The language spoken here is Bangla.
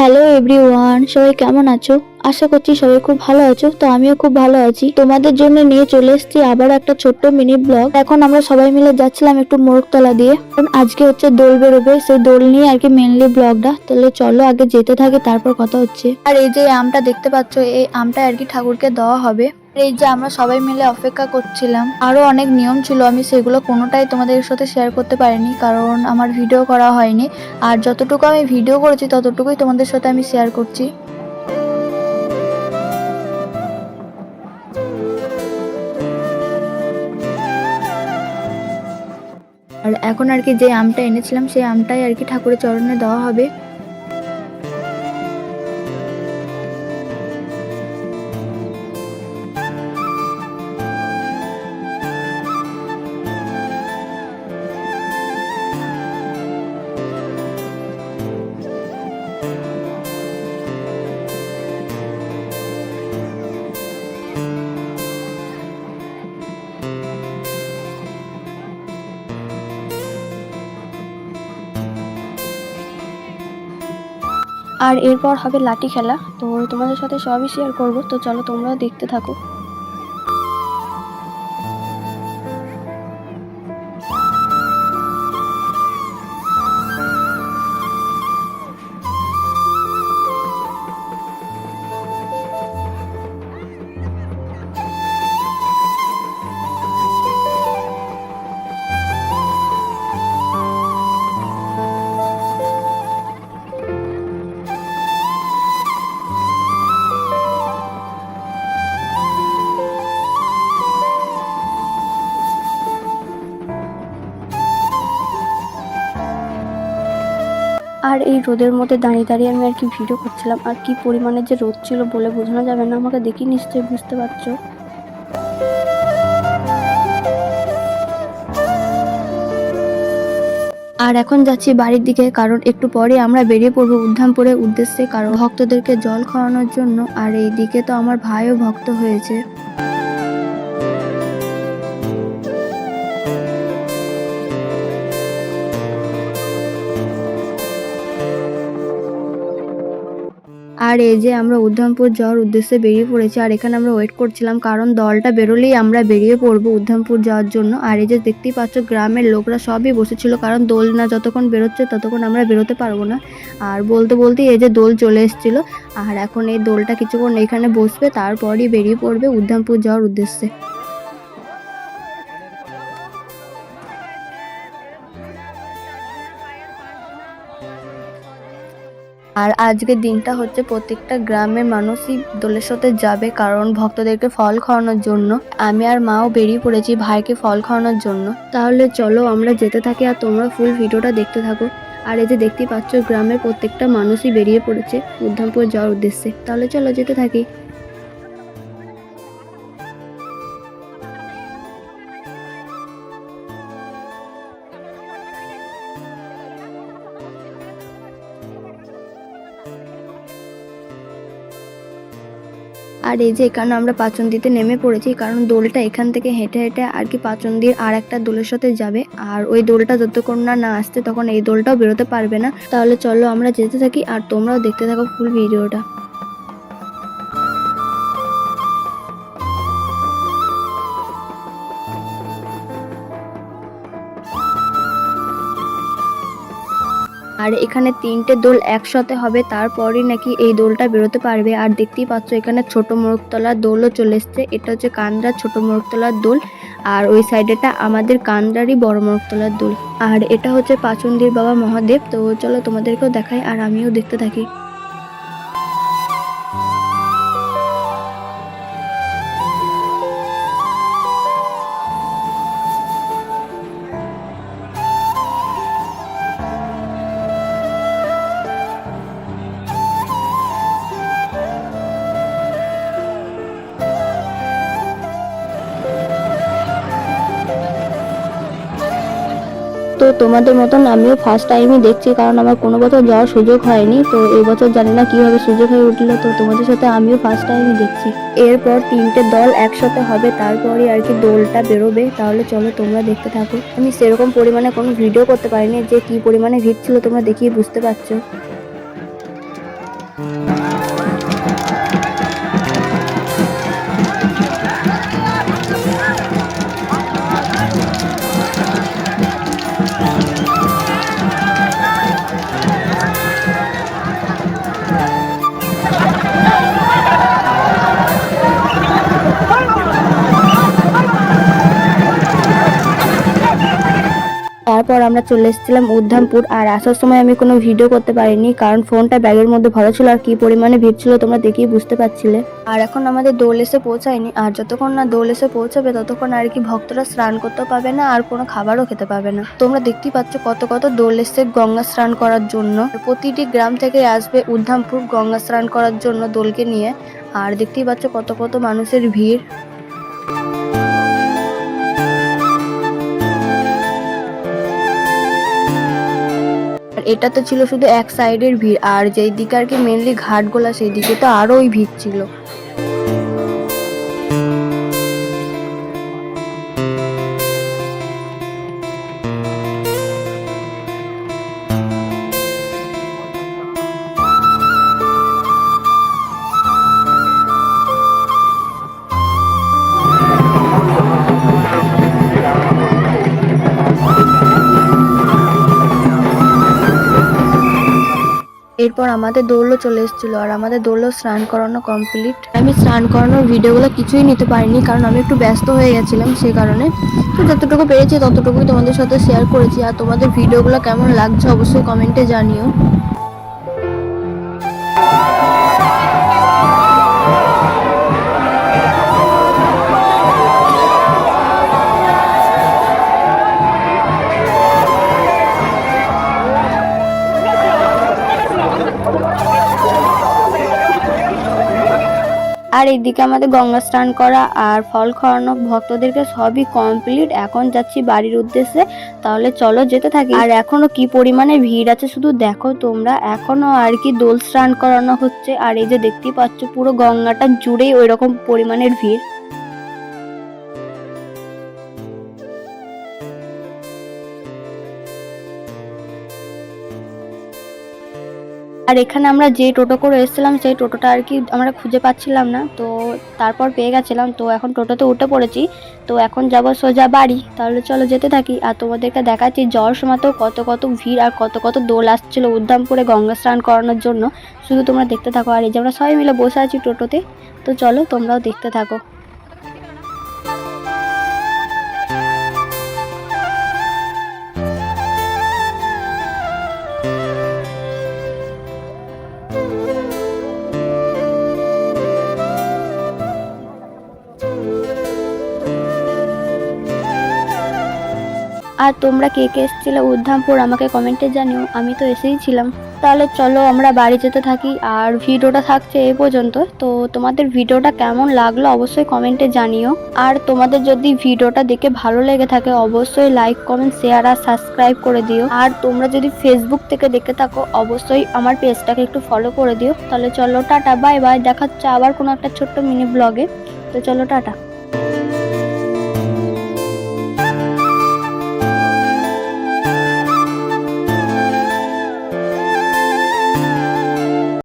হ্যালো এভরিওয়ান, সবাই কেমন আছো? আশা করছি সবাই খুব ভালো আছো। তো আমিও খুব ভালো আছি। তোমাদের জন্য নিয়ে চলে এসেছি আবার একটা ছোট্ট মিনি ব্লগ। এখন আমরা সবাই মিলে যাচ্ছিলাম একটু মোরগতলা দিয়ে, কারণ আজকে হচ্ছে দোল বেরোবে, সেই দোল নিয়ে আর কি মেনলি ব্লগটা। তাহলে চলো আগে যেতে থাকে, তারপর কথা হচ্ছে। আর এই যে আমটা দেখতে পাচ্ছ, এই আমটা আর কি ঠাকুরকে দেওয়া হবে। এই যে আমরা সবাই মিলে অপেক্ষা করছিলাম, আরো অনেক নিয়ম ছিল, আমি সেগুলো কোনোটাই তোমাদের সাথে শেয়ার করতে পারিনি, কারণ আমার ভিডিও করা হয়নি। আর যতটুকু আমি ভিডিও করেছি ততটুকুই তোমাদের সাথে আমি শেয়ার করছি। আর এখন আর কি যে আমটা এনেছিলাম, সেই আমটাই আর কি ঠাকুরের চরণে দেওয়া হবে। আর এরপর হবে লাঠি খেলা, তো তোমাদের সাথে সবই শেয়ার করব। তো চলো তোমরাও দেখতে থাকো। আর এই রোদের মধ্যে দাঁড়িয়ে দাঁড়িয়ে আমি আর কি ভিডিও করছিলাম, আর কি পরিমাণে যে রোদ ছিল বলে বোঝানো যাবে না, আমাকে দেখি নিশ্চয়ই বুঝতে পারছো। আর এখন যাচ্ছি বাড়ির দিকে, কারণ একটু পরে আমরা বেরিয়ে পড়বো উদ্ধামপুরের উদ্দেশ্যে, কারণ ভক্তদেরকে জল খাওয়ানোর জন্য। আর এই দিকে তো আমার ভাইও ভক্ত হয়েছে। আর এই যে আমরা উদ্ধামপুর যাওয়ার উদ্দেশ্যে বেরিয়ে পড়েছি, আর এখানে আমরা ওয়েট করছিলাম, কারণ দলটা বেরোলেই আমরা বেরিয়ে পড়বো উদ্ধামপুর যাওয়ার জন্য। আর এই যে দেখতেই পাচ্ছ, গ্রামের লোকরা সবই বসেছিল, কারণ দোল না যতক্ষণ বেরোচ্ছে ততক্ষণ আমরা বেরোতে পারবো না। আর বলতে বলতেই এই যে দোল চলে এসেছিল, আর এখন এই দোলটা কিছুক্ষণ এখানে বসবে, তারপরই বেরিয়ে পড়বে উদ্ধামপুর যাওয়ার উদ্দেশ্যে। আর আজকের দিনটা হচ্ছে প্রত্যেকটা গ্রামের মানুষই দোলের সাথে যাবে, কারণ ভক্তদেরকে ফল খাওয়ানোর জন্য। আমি আর মাও বেরিয়ে পড়েছি ভাইকে ফল খাওয়ানোর জন্য। তাহলে চলো আমরা যেতে থাকি, আর তোমরা ফুল ভিডিওটা দেখতে থাকো। আর এই যে দেখতেই পাচ্ছ, গ্রামের প্রত্যেকটা মানুষই বেরিয়ে পড়েছে উদ্ধামপুর যাওয়ার উদ্দেশ্যে। তাহলে চলো যেতে থাকি। আর এই যে এখানে আমরা পাচন্দিতে নেমে পড়েছি, কারণ দোলটা এখান থেকে হেঁটে হেঁটে আর কি পাচন্দির আর একটা দোলের সাথে যাবে। আর ওই দোলটা যতক্ষণ না আসছে তখন এই দোলটাও বেরোতে পারবে না। তাহলে চলো আমরা যেতে থাকি, আর তোমরাও দেখতে থাকো ফুল ভিডিওটা। আর এখানে 3টে দোল একসাথে হবে, তারপরই নাকি এই দোলটা বেরোতে পারবে। আর দেখতেই পাচ্ছ এখানে ছোট মোরগতলার দোলও চলে এসছে। এটা হচ্ছে কান্দ্রার ছোট মোরগতলার দোল, আর ওই সাইডেটা আমাদের কান্দ্রারই বড় মোরগতলার দোল। আর এটা হচ্ছে পাচন্দির বাবা মহাদেব। তো চলো তোমাদেরকেও দেখাই, আর আমিও দেখতে থাকি। তো তোমাদের মতন আমিও ফার্স্ট টাইমই দেখছি, কারণ আমার কোনো বছর যাওয়ার সুযোগ হয়নি। তো এই বছর জানি না কিভাবে সুযোগ হয়ে উঠলো, তো তোমাদের সাথে আমিও ফার্স্ট টাইমই দেখছি। এরপর 3টে দল একসাথে হবে, তারপরে আর কি দোলটা বেরোবে। তাহলে চলো তোমরা দেখতে থাকো। আমি সেরকম পরিমাণে কোনো ভিডিও করতে পারিনি, যে কি পরিমাণে ভিড় ছিল তোমরা দেখিয়ে বুঝতে পারছো। তারপর আমরা চলে এসেছিলাম উদ্ধামপুর। আর আসার সময় আমি কোনো ভিডিও করতে পারিনি, কারণ ফোনটা ব্যাগের মধ্যে ভরা ছিল আর কি পরিমাণে ভিড় ছিল তোমরা দেখেই বুঝতে পারছিলে। আর এখন আমাদের দোল এসে পৌঁছায়নি, আর যতক্ষণ না দোল এসে পৌঁছাবে ততক্ষণ আর কি ভক্তরা স্নান করতে পাবে না আর কোনো খাবারও খেতে পাবে না। তোমরা দেখতেই পাচ্ছ কত কত দোল এসে গঙ্গা স্নান করার জন্য। প্রতিটি গ্রাম থেকে আসবে উদ্ধামপুর গঙ্গা স্নান করার জন্য দোলকে নিয়ে। আর দেখতেই পাচ্ছ কত কত মানুষের ভিড়। এটা তো ছিল শুধু এক সাইডের ভিড়, আর যেই দিকে আর কি মেনলি ঘাটগুলা সেই দিকে তো আরোই ভিড় ছিল। এরপর আমাদের দৌড়ও চলে এসেছিল, আর আমাদের দৌড়ও স্নান করানো কমপ্লিট। আমি স্নান করানোর ভিডিওগুলো কিছুই নিতে পারিনি, কারণ আমি একটু ব্যস্ত হয়ে গেছিলাম সেই কারণে। তো যতটুকু পেরেছি ততটুকুই তোমাদের সাথে শেয়ার করেছি। আর তোমাদের ভিডিওগুলো কেমন লাগছে অবশ্যই কমেন্টে জানিও। আর এইদিকে আমাদের গঙ্গা স্নান করা আর ফল খাওয়ানো ভক্তদেরকে সবই কমপ্লিট। এখন যাচ্ছি বাড়ির উদ্দেশ্যে, তাহলে চলো যেতে থাকি। আর এখনো কি পরিমাণে ভিড় আছে শুধু দেখো তোমরা, এখনো আর কি দোল স্নান করানো হচ্ছে। আর এই যে দেখতেই পাচ্ছ পুরো গঙ্গাটা জুড়েই ওই রকম পরিমাণের ভিড়। আর এখানে আমরা যে টোটো করে এসেছিলাম সেই টোটোটা আর কি আমরা খুঁজে পাচ্ছিলাম না, তো তারপর পেয়ে গেছিলাম। তো এখন টোটোতে উঠে পড়েছি, তো এখন যাব সোজা বাড়ি। তাহলে চলো যেতে থাকি। আর তোমাদেরকে দেখাচ্ছি যাওয়ার সময় তো কত কত ভিড় আর কত কত দোল আসছিল উদ্ধামপুরে গঙ্গা স্নান করানোর জন্য। শুধু তোমরা দেখতে থাকো। আর এই যে আমরা সবাই মিলে বসে আছি টোটোতে, তো চলো তোমরাও দেখতে থাকো। আর তোমরা কে কে এসেছিলে উদ্ধামপুর আমাকে কমেন্টে জানিও, আমি তো এসেই ছিলাম। তাহলে চলো আমরা বাড়ি যেতে থাকি। আর ভিডিওটা থাকছে এই পর্যন্ত। তো তোমাদের ভিডিওটা কেমন লাগলো অবশ্যই কমেন্টে জানিও। আর তোমাদের যদি ভিডিওটা দেখে ভালো লেগে থাকে অবশ্যই লাইক কমেন্ট শেয়ার আর সাবস্ক্রাইব করে দিও। আর তোমরা যদি ফেসবুক থেকে দেখে থাকো অবশ্যই আমার পেজটাকে একটু ফলো করে দিও। তাহলে চলো টাটা, বাই বাই, দেখা হচ্ছে আবার কোনো একটা ছোট্ট মিনি ব্লগে। তো চলো টাটা।